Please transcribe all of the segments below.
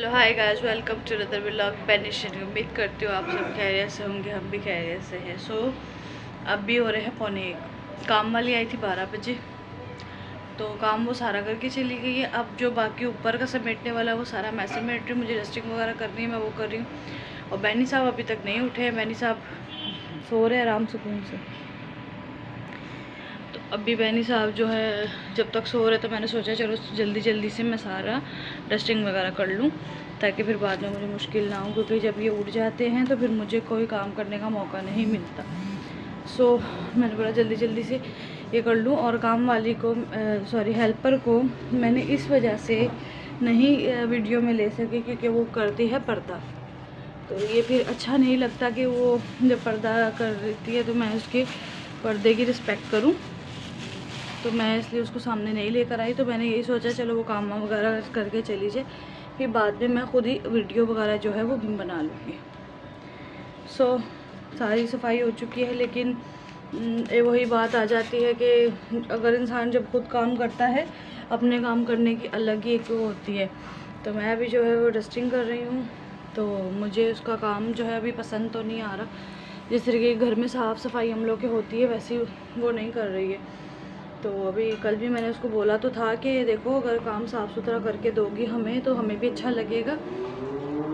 Hello hi guys, welcome to another vlog पेनिशन। उम्मीद करती हूँ आप सब खैरियत से होंगे, हम भी खैरियत से हैं। अब भी हो रहे हैं 1:45। काम वाली आई थी 12 बजे, तो काम वो सारा करके चली गई है। अब जो बाकी ऊपर का समेटने वाला वो सारा मैं समेट रही हूँ, मुझे डस्टिंग वगैरह करनी है, मैं वो कर रही हूँ। और बैनी साहब अभी तक नहीं उठे हैं, बैनी साहब सो रहे हैं आराम सुकून से। तो अभी बैनी साहब जो है जब तक सो रहे, तो मैंने सोचा चलो जल्दी जल्दी से मैं सारा डस्टिंग वगैरह कर लूँ, ताकि फिर बाद में मुझे मुश्किल ना हो, क्योंकि जब ये उठ जाते हैं तो फिर मुझे कोई काम करने का मौका नहीं मिलता। मैंने बोला जल्दी जल्दी से ये कर लूँ। और काम वाली को हेल्पर को मैंने इस वजह से नहीं वीडियो में ले सकी, क्योंकि वो करती है पर्दा। तो ये फिर अच्छा नहीं लगता कि वो जब पर्दा कर देती है तो मैं उसके पर्दे की रिस्पेक्ट करूं, तो मैं इसलिए उसको सामने नहीं लेकर आई। तो मैंने यही सोचा चलो वो काम वगैरह करके चली जाए, फिर बाद में मैं खुद ही वीडियो वगैरह जो है वो बना लूँगी। सारी सफाई हो चुकी है, लेकिन वही बात आ जाती है कि अगर इंसान जब खुद काम करता है, अपने काम करने की अलग ही एक वो होती है। तो मैं अभी जो है वो डस्टिंग कर रही हूँ, तो मुझे उसका काम जो है अभी पसंद तो नहीं आ रहा। जिस तरीके घर में साफ़ सफाई हम लोग की होती है वैसी वो नहीं कर रही है। तो अभी कल भी मैंने उसको बोला तो था कि देखो अगर काम साफ़ सुथरा करके दोगी हमें, तो हमें भी अच्छा लगेगा,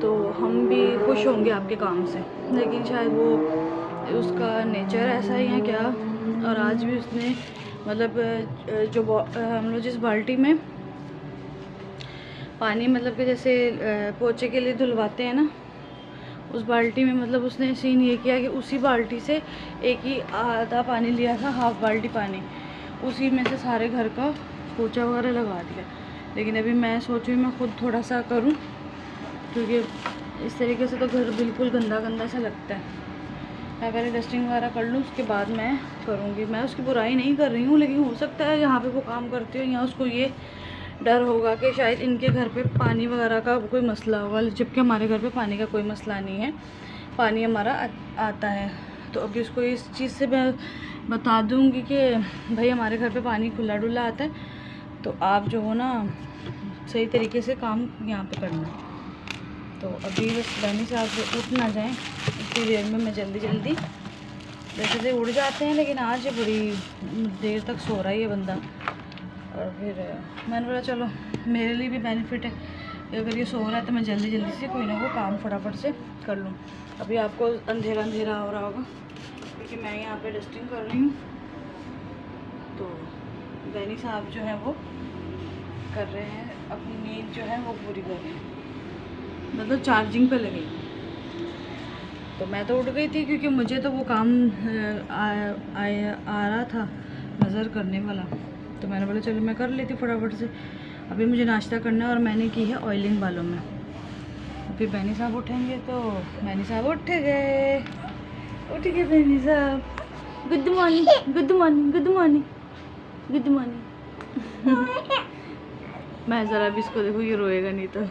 तो हम भी खुश होंगे आपके काम से। लेकिन शायद वो उसका नेचर ऐसा ही है क्या। और आज भी उसने मतलब जो हम लोग जिस बाल्टी में पानी मतलब कि जैसे पोछे के लिए धुलवाते हैं ना, उस बाल्टी में मतलब उसने सीन ये किया कि उसी बाल्टी से एक ही आधा पानी लिया था, हाफ बाल्टी पानी, उसी में से सारे घर का पोछा वगैरह लगा दिया। लेकिन अभी मैं सोच रही हूँ मैं खुद थोड़ा सा करूँ, क्योंकि इस तरीके से तो घर बिल्कुल गंदा गंदा सा लगता है। मैं पहले डस्टिंग वगैरह कर लूँ, उसके बाद मैं करूँगी। मैं उसकी बुराई नहीं कर रही हूँ, लेकिन हो सकता है यहाँ पे वो काम करती हो यहाँ उसको ये डर होगा कि शायद इनके घर पे पानी वगैरह का कोई मसला होगा, जबकि हमारे घर पे पानी का कोई मसला नहीं है, पानी हमारा आता है। तो अभी उसको इस चीज़ से मैं बता दूँगी कि भाई हमारे घर पे पानी खुला डुला आता है, तो आप जो हो ना सही तरीके से काम यहाँ पे करना। तो अभी बस बैनी साहब उठ ना जाएँ, इतनी देर में मैं जल्दी जल्दी, वैसे तो उड़ जाते हैं लेकिन आज बड़ी देर तक सो रहा है ये बंदा। और फिर मैंने बोला चलो मेरे लिए भी बेनिफिट है, अगर ये सो रहा है तो मैं जल्दी जल्दी से कोई ना कोई काम फटाफट से कर लूँ। अभी आपको अंधेरा अंधेरा हो रहा होगा, क्योंकि मैं यहाँ पे डस्टिंग कर रही हूँ। तो बैनी साहब जो है वो कर रहे हैं, अपनी नींद जो है वो पूरी कर रहे हैं, मतलब चार्जिंग पे लगे। तो मैं तो उठ गई थी, क्योंकि मुझे तो वो काम आ रहा था नज़र करने वाला, तो मैंने बोला चलो मैं कर लेती फटाफट से। अभी मुझे नाश्ता करना है और मैंने की है ऑयलिंग बालों में। अभी बैनी साहब उठेंगे, तो बैनी साहब उठ गए बैनी साहब। Good morning good morning good morning good morning. मैं ज़रा भी इसको देखो, ये रोएगा नहीं तो।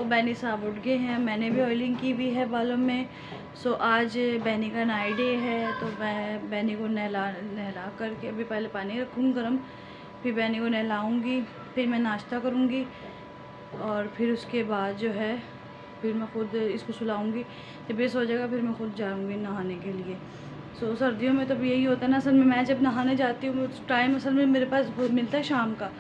बैनी साहब उठ गए हैं, मैंने भी ऑयलिंग की भी है बालों में। आज बैनी का नाइट डे है, तो मैं बैनी को नहला करके अभी पहले पानी रखूँगी गर्म, फिर बैनी को नहलाऊँगी, फिर मैं नाश्ता करूँगी, और फिर उसके बाद जो है फिर मैं खुद इसको सुलाऊँगी। जब ये सो जाएगा फिर मैं खुद जाऊँगी नहाने के लिए। सर्दियों में तो यही होता है ना, असल में मैं जब नहाने जाती हूँ उस टाइम असल में मेरे पास मिलता है शाम का,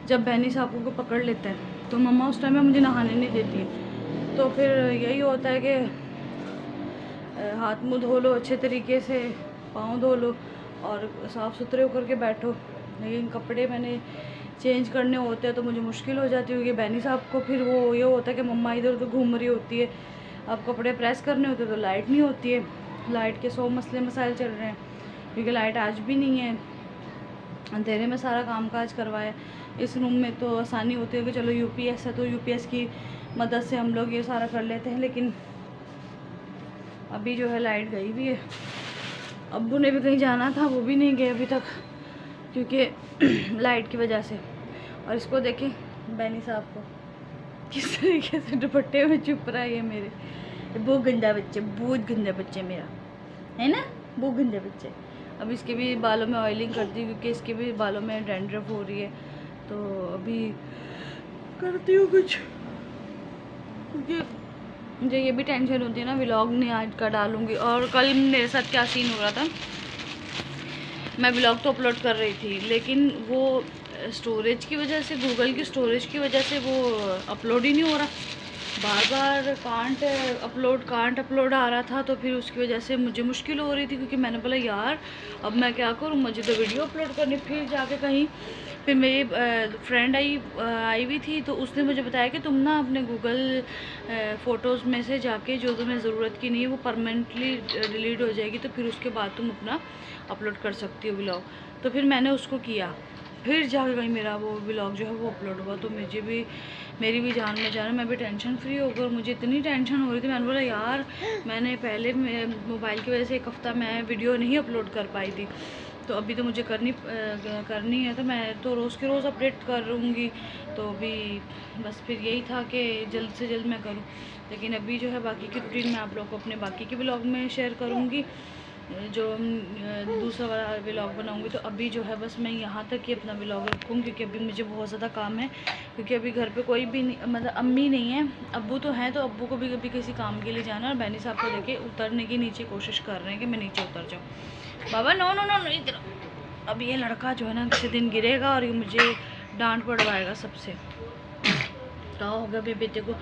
जब बैनी साहब को पकड़ लेता है, तो मम्मा उस टाइम में मुझे नहाने नहीं देती है। तो फिर यही होता है कि हाथ मुँह धो लो अच्छे तरीके से, पाँव धो लो और साफ़ सुथरे होकर के बैठो। लेकिन कपड़े मैंने चेंज करने होते हैं तो मुझे मुश्किल हो जाती है, क्योंकि बैनी साहब को फिर वो ये होता है कि मम्मा इधर उधर घूम रही होती है, अब कपड़े प्रेस करने होते तो लाइट नहीं होती है। लाइट के 100 मसले मसाइल चल रहे हैं, क्योंकि लाइट आज भी नहीं है, अंधेरे में सारा कामकाज करवाया। इस रूम में तो आसानी होती है कि चलो यूपीएस है तो यूपीएस की मदद से हम लोग ये सारा कर लेते हैं, लेकिन अभी जो है लाइट गई भी है। अब्बू ने भी कहीं जाना था, वो भी नहीं गए अभी तक, क्योंकि लाइट की वजह से। और इसको देखें बैनी साहब को किस तरीके से दुपट्टे में चुप रहा है ये मेरे, बहुत गंदा बच्चे, बहुत गंदा बच्चे मेरा है ना, बहुत गंदा बच्चे। अब इसके भी बालों में ऑयलिंग कर दी, क्योंकि इसके भी बालों में डैंड्रफ हो रही है, तो अभी करती हूँ कुछ। क्योंकि मुझे ये भी टेंशन होती है ना, व्लॉग नहीं आज का डालूँगी। और कल मेरे साथ क्या सीन हो रहा था, मैं व्लॉग तो अपलोड कर रही थी लेकिन वो स्टोरेज की वजह से, गूगल की स्टोरेज की वजह से वो अपलोड ही नहीं हो रहा, बार बार कांट अपलोड आ रहा था। तो फिर उसकी वजह से मुझे मुश्किल हो रही थी, क्योंकि मैंने बोला यार अब मैं क्या करूँ, मुझे तो वीडियो अपलोड करनी। फिर जाके कहीं, फिर मेरी फ्रेंड आई हुई थी, तो उसने मुझे बताया कि तुम ना अपने गूगल फ़ोटोज़ में से जाके जो तुम्हें ज़रूरत की नहीं है वो परमानेंटली डिलीट हो जाएगी, तो फिर उसके बाद तुम अपना अपलोड कर सकती हो व्लॉग। तो फिर मैंने उसको किया, फिर जाके कहीं मेरा वो व्लॉग जो है वो अपलोड हुआ। तो मुझे भी, मेरी भी जान में जान, मैं भी टेंशन फ्री हो गई। मुझे इतनी टेंशन हो रही थी, मैंने बोला यार मैंने पहले मोबाइल की वजह से एक हफ़्ता मैं वीडियो नहीं अपलोड कर पाई थी, तो अभी तो मुझे करनी है, तो मैं तो रोज़ के रोज़ अपडेट करूँगी। तो अभी बस फिर यही था कि जल्द से जल्द मैं करूँ, लेकिन अभी जो है बाकी की रूटीन मैं आप लोग को अपने बाकी के व्लॉग में शेयर करूँगी, जो दूसरा वाला व्लॉग बनाऊँगी। तो अभी जो है बस मैं यहाँ तक ही अपना व्लॉग रखूँगी, क्योंकि अभी मुझे बहुत ज़्यादा काम है, क्योंकि अभी घर पे कोई भी नहीं, मतलब अम्मी नहीं है, अब्बू तो हैं, तो अब्बू को भी कभी किसी काम के लिए जाना है, और बैनी साहब को लेके उतरने की नीचे कोशिश कर रहे हैं कि मैं नीचे उतर जाऊँ। बाबा नो नो नो इधर। अब ये लड़का जो है ना किसी दिन गिरेगा और ये मुझे डांट पड़वाएगा सबसे। क्या होगा अभी बेटे को,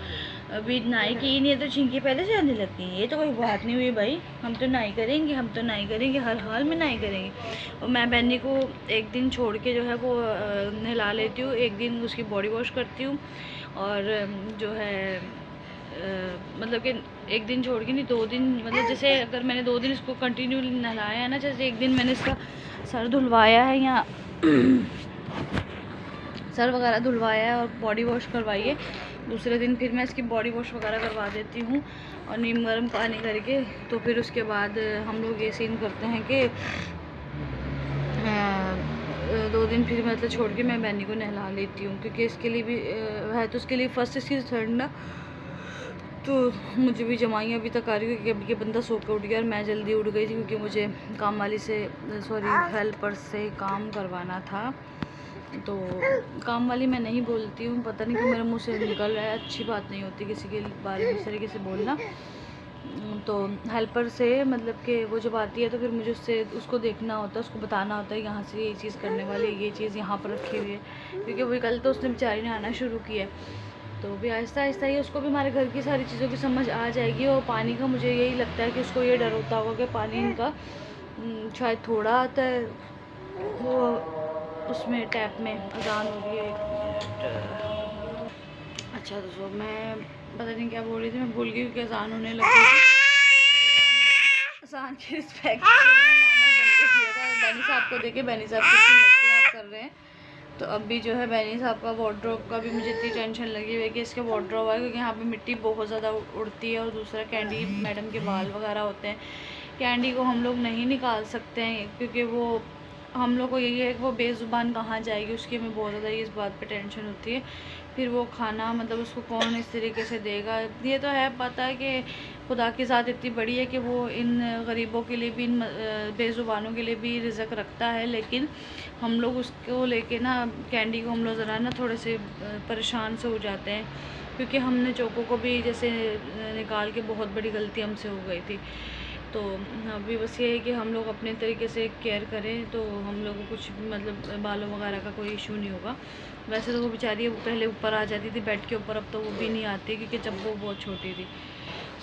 अभी नाई की नहीं है तो छींकी पहले से आने लगती है। ये तो कोई बात नहीं हुई भाई, हम तो नाई करेंगे, हम तो नाई करेंगे, हर हाल में नाई करेंगे। और मैं बहनी को एक दिन छोड़ के जो है वो नहला लेती हूँ, एक दिन उसकी बॉडी वॉश करती हूँ, और जो है मतलब कि एक दिन छोड़ के नहीं, 2 दिन, मतलब जैसे अगर मैंने 2 दिन इसको कंटिन्यू नहलाया है ना, जैसे एक दिन मैंने इसका सर धुलवाया है या सर वगैरह धुलवाया है और बॉडी वॉश करवाई है, दूसरे दिन फिर मैं इसकी बॉडी वॉश वगैरह करवा देती हूँ और नीम गर्म पानी करके। तो फिर उसके बाद हम लोग ये सीन करते हैं कि 2 दिन फिर मतलब छोड़ के मैं बहनी को नहला लेती हूँ, क्योंकि इसके लिए भी है, तो उसके लिए फर्स्ट इसकी थर्ड ना, तो मुझे भी जमाई अभी तक आ रही है, क्योंकि अभी ये बंदा सो के उठ गया और मैं जल्दी उठ गई थी, क्योंकि मुझे काम वाली से, सॉरी हेल्पर से काम करवाना था। तो काम वाली मैं नहीं बोलती हूँ, पता नहीं क्यों मेरे मुंह से निकल रहा है, अच्छी बात नहीं होती किसी के बारे में इस तरीके से बोलना। तो हेल्पर से मतलब कि वो जब आती है तो फिर मुझे उसको देखना होता है, उसको बताना होता है यहाँ से ये चीज़ करने वाली है, ये चीज़ यहाँ पर रखी हुई है, क्योंकि वही कल तो उसने बेचारी ने आना शुरू किया है। तो भी आहिस्ता आहिस्ता ही उसको भी हमारे घर की सारी चीज़ों की समझ आ जाएगी। और पानी का मुझे यही लगता है कि उसको ये डर होता होगा कि पानी इनका शायद थोड़ा आता है, वो उसमें टैप में अजान हो रही है। अच्छा तो मैं पता नहीं क्या बोल रही थी, मैं भूल गई क्योंकि अजान होने लग गई थी। अजान की रिस्पेक्ट मैंने बंद कर दिया था, बैनी साहब को देखे बैनी साहब कितनी मस्तियाँ कर रहे हैं। तो अभी जो है बैनी साहब का वार्डरोब का भी मुझे इतनी टेंशन लगी हुई है कि इसके वार्डरोब है, क्योंकि यहाँ पे मिट्टी बहुत ज़्यादा उड़ती है। और दूसरा कैंडी मैडम के बाल वगैरह होते हैं, कैंडी को हम लोग नहीं निकाल सकते हैं, क्योंकि वो हम लोग को यही है कि वो बेज़ुबान कहाँ जाएगी, उसकी हमें बहुत ज़्यादा इस बात पे टेंशन होती है। फिर वो खाना मतलब उसको कौन इस तरीके से देगा। ये तो है पता है कि खुदा की ज़ात इतनी बड़ी है कि वो इन गरीबों के लिए भी, इन बेज़ुबानों के लिए भी रिज़्क रखता है, लेकिन हम लोग उसको लेके ना, कैंडी को हम लोग ज़रा ना थोड़े से परेशान से हो जाते हैं, क्योंकि हमने चोको को भी जैसे निकाल के बहुत बड़ी गलती हमसे हो गई थी। तो अभी बस ये है कि हम लोग अपने तरीके से केयर करें, तो हम लोग को कुछ मतलब बालों वगैरह का कोई इशू नहीं होगा। वैसे तो वो बेचारी पहले ऊपर आ जाती थी बेड के ऊपर, अब तो वो भी नहीं आती, क्योंकि जब वो बहुत छोटी थी।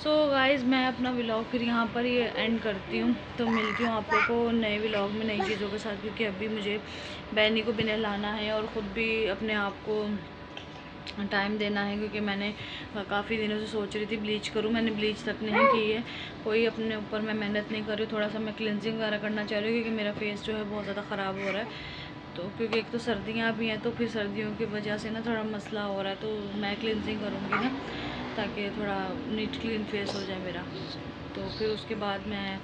सो गाइज़ मैं अपना व्लॉग फिर यहाँ पर ही एंड करती हूँ। तो मिलती हूँ आप लोग को नए व्लॉग में नई चीज़ों के साथ, क्योंकि अभी मुझे बैनी को भी नहलाना है और ख़ुद भी अपने आप को टाइम देना है, क्योंकि मैंने काफ़ी दिनों से सोच रही थी ब्लीच करूँ, मैंने ब्लीच तक नहीं की है, कोई अपने ऊपर मैं मेहनत नहीं कर रही। थोड़ा सा मैं क्लिनजिंग वगैरह करना चाह रही हूँ, क्योंकि मेरा फेस जो है बहुत ज़्यादा ख़राब हो रहा है। तो क्योंकि एक तो सर्दियाँ भी हैं, तो फिर सर्दियों की वजह से ना थोड़ा मसला हो रहा है, तो मैं क्लिनजिंग करूँगी ना, ताकि थोड़ा नीट क्लीन फेस हो जाए मेरा। तो फिर उसके बाद मैं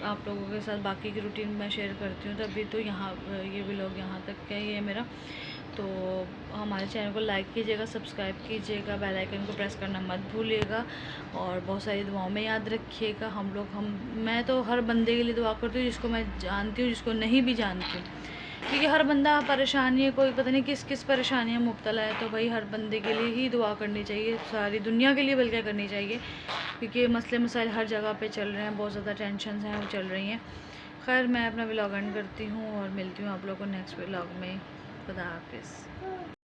आप लोगों के साथ बाकी की रूटीन मैं शेयर करती हूँ। तो अभी तो यहाँ ये व्लॉग यहाँ तक का ही है मेरा। तो हमारे चैनल को लाइक कीजिएगा, सब्सक्राइब कीजिएगा, बेल आइकन को प्रेस करना मत भूलिएगा, और बहुत सारी दुआओं में याद रखिएगा। मैं तो हर बंदे के लिए दुआ करती हूँ जिसको मैं जानती हूँ, जिसको नहीं भी जानती हूँ, क्योंकि हर बंदा परेशानी है, कोई पता नहीं किस किस परेशानी में मुब्तला है। तो भाई हर बंदे के लिए ही दुआ करनी चाहिए, सारी दुनिया के लिए बल्कि करनी चाहिए, क्योंकि मसले मसाइल हर जगह पे चल रहे हैं, बहुत ज़्यादा टेंशन हैं वो चल रही हैं। खैर मैं अपना व्लॉग एंड करती हूँ और मिलती हूँ आप लोगों को नेक्स्ट व्लॉग में। खुदा हाफिज़।